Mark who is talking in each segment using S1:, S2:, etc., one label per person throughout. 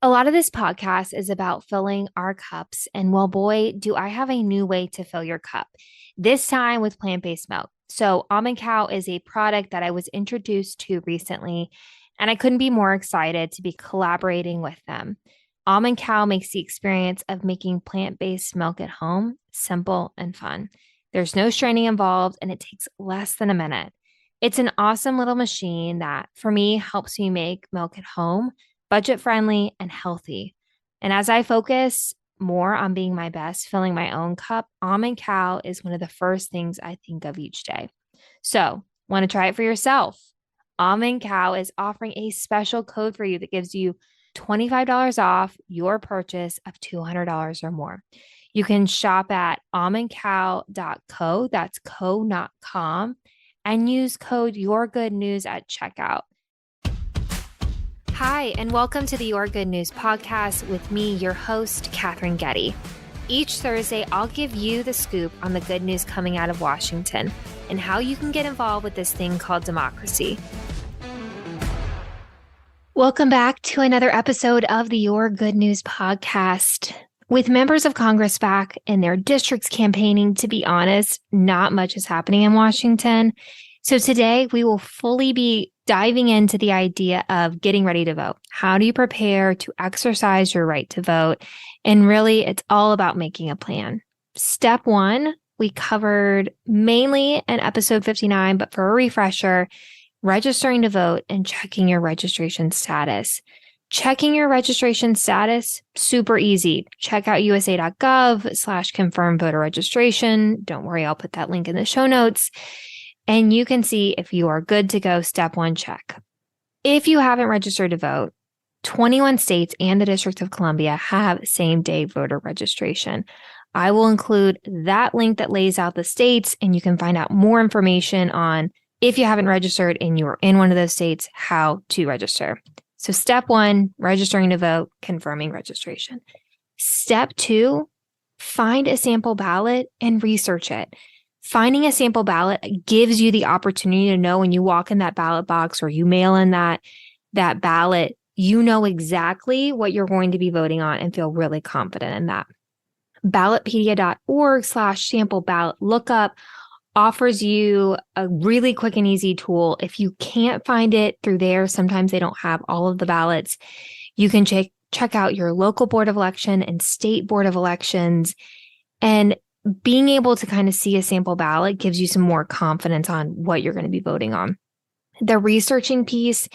S1: A lot of this podcast is about filling our cups. And well, boy, do I have a new way to fill your cup, this time with plant based milk. So, Almond Cow is a product that I was introduced to recently, and I couldn't be more excited to be collaborating with them. Almond Cow makes the experience of making plant based milk at home simple and fun. There's no straining involved, and it takes less than a minute. It's an awesome little machine that, for me, helps me make milk at home budget friendly, and healthy. And as I focus more on being my best, filling my own cup, Almond Cow is one of the first things I think of each day. So, want to try it for yourself? Almond Cow is offering a special code for you that gives you $25 off your purchase of $200 or more. You can shop at almondcow.co, that's co, not com, and use code YourGoodNews at checkout. Hi, and welcome to the Your Good News podcast with me, your host, Katherine Getty. Each Thursday, I'll give you the scoop on the good news coming out of Washington and how you can get involved with this thing called democracy. Welcome back to another episode of the Your Good News podcast. With members of Congress back in their districts campaigning, to be honest, not much is happening in Washington. So today we will fully be diving into the idea of getting ready to vote. How do you prepare to exercise your right to vote? And really, it's all about making a plan. Step one, we covered mainly in episode 59, but for a refresher, registering to vote and checking your registration status. Checking your registration status, super easy. Check out usa.gov/confirm voter registration. Don't worry, I'll put that link in the show notes. And you can see if you are good to go, step one, check. If you haven't registered to vote, 21 states and the District of Columbia have same-day voter registration. I will include that link that lays out the states, and you can find out more information on if you haven't registered and you're in one of those states, how to register. So step one, registering to vote, confirming registration. Step two, find a sample ballot and research it. Finding a sample ballot gives you the opportunity to know when you walk in that ballot box or you mail in that ballot, you know exactly what you're going to be voting on and feel really confident in that. Ballotpedia.org/sample ballot lookup offers you a really quick and easy tool. If you can't find it through there, sometimes they don't have all of the ballots. You can check out your local board of election and state board of elections, and being able to kind of see a sample ballot gives you some more confidence on what you're going to be voting on. The researching piece,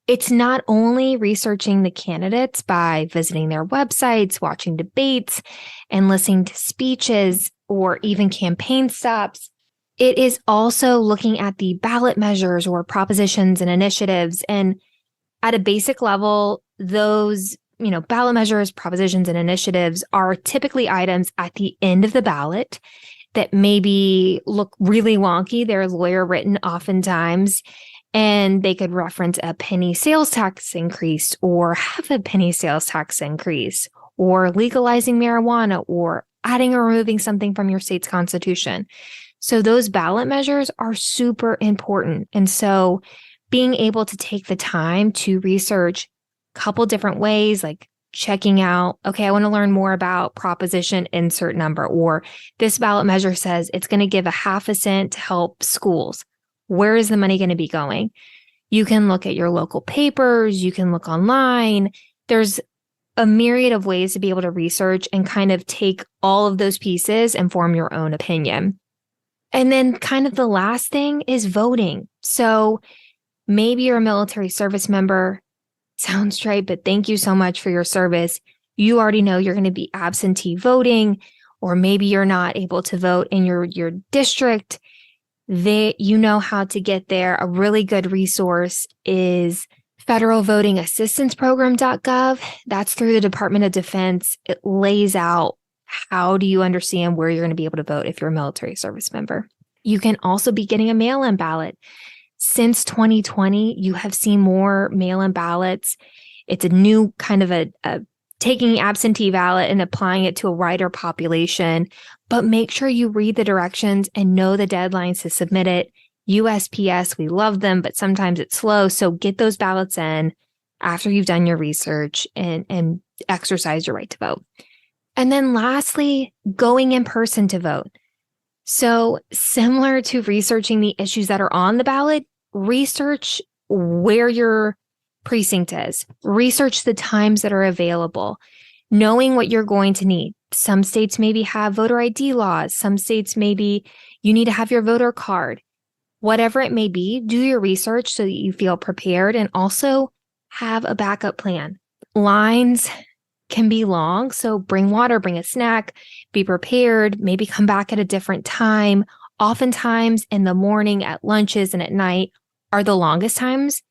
S1: it's not only researching the candidates by visiting their websites, watching debates, and listening to speeches or even campaign stops. It is also looking at the ballot measures or propositions and initiatives. And at a basic level, those ballot measures, propositions, and initiatives are typically items at the end of the ballot that maybe look really wonky. They're lawyer written oftentimes, and they could reference a penny sales tax increase or half a penny sales tax increase or legalizing marijuana or adding or removing something from your state's constitution. So those ballot measures are super important. And so being able to take the time to research couple different ways, like checking out, okay, I want to learn more about proposition insert number, or this ballot measure says it's going to give a half a cent to help schools. Where is the money going to be going? You can look at your local papers. You can look online. There's a myriad of ways to be able to research and kind of take all of those pieces and form your own opinion. And then kind of the last thing is voting. So maybe you're a military service member. Sounds right, but thank you so much for your service. You already know you're going to be absentee voting, or maybe you're not able to vote in your district. You know how to get there. A really good resource is federalvotingassistanceprogram.gov. That's through the Department of Defense. It lays out how do you understand where you're going to be able to vote if you're a military service member. You can also be getting a mail-in ballot. Since 2020, you have seen more mail-in ballots. It's a new kind of a taking absentee ballot and applying it to a wider population. But make sure you read the directions and know the deadlines to submit it. USPS, we love them, but sometimes it's slow. So get those ballots in after you've done your research and exercised your right to vote. And then lastly, going in person to vote. So similar to researching the issues that are on the ballot, research where your precinct is, research the times that are available, knowing what you're going to need. Some states maybe have voter ID laws. Some states maybe you need to have your voter card. Whatever it may be, do your research so that you feel prepared and also have a backup plan. Lines can be long, so bring water, bring a snack, be prepared, maybe come back at a different time. Oftentimes in the morning, at lunches, and at night are the longest times.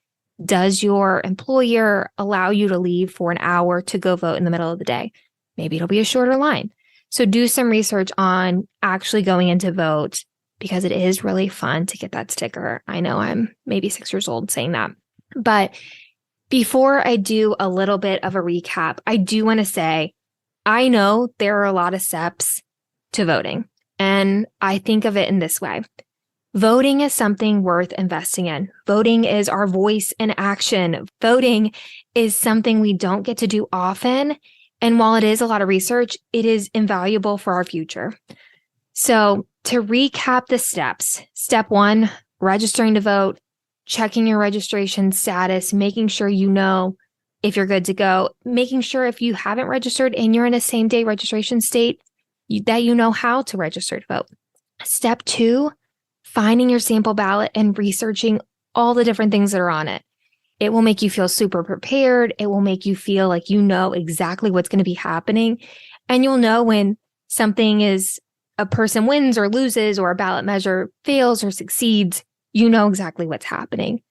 S1: Does your employer allow you to leave for an hour to go vote in the middle of the day? Maybe it'll be a shorter line. So do some research on actually going in to vote because it is really fun to get that sticker. I know I'm maybe 6 years old saying that. But before I do a little bit of a recap, I do want to say, I know there are a lot of steps to voting, and I think of it in this way. Voting is something worth investing in. Voting is our voice in action. Voting is something we don't get to do often. And while it is a lot of research, it is invaluable for our future. So to recap the steps, step 1, registering to vote, checking your registration status, making sure you know if you're good to go, making sure if you haven't registered and you're in a same-day registration state, that you know how to register to vote. Step 2, finding your sample ballot and researching all the different things that are on it. It will make you feel super prepared. It will make you feel like you know exactly what's going to be happening. And you'll know when something is a person wins or loses or a ballot measure fails or succeeds, you know exactly what's happening.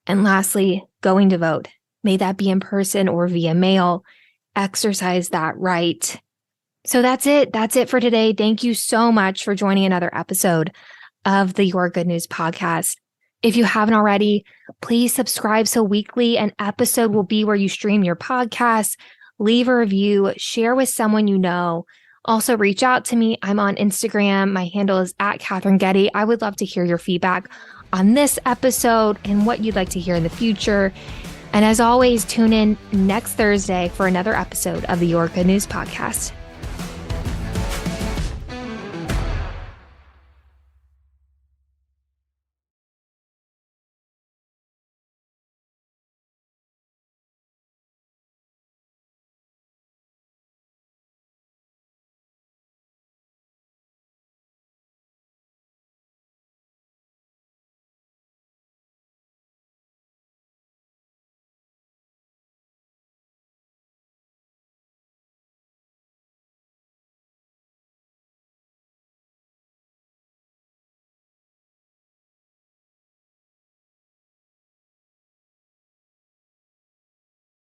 S1: And lastly, going to vote. May that be in person or via mail. Exercise that right. So that's it. That's it for today. Thank you so much for joining another episode of the Your Good News podcast. If you haven't already, please subscribe so weekly an episode will be where you stream your podcast, leave a review, share with someone you know. Also, reach out to me. I'm on Instagram. My handle is @Katherine Getty. I would love to hear your feedback on this episode and what you'd like to hear in the future. And as always, tune in next Thursday for another episode of the Your Good News podcast.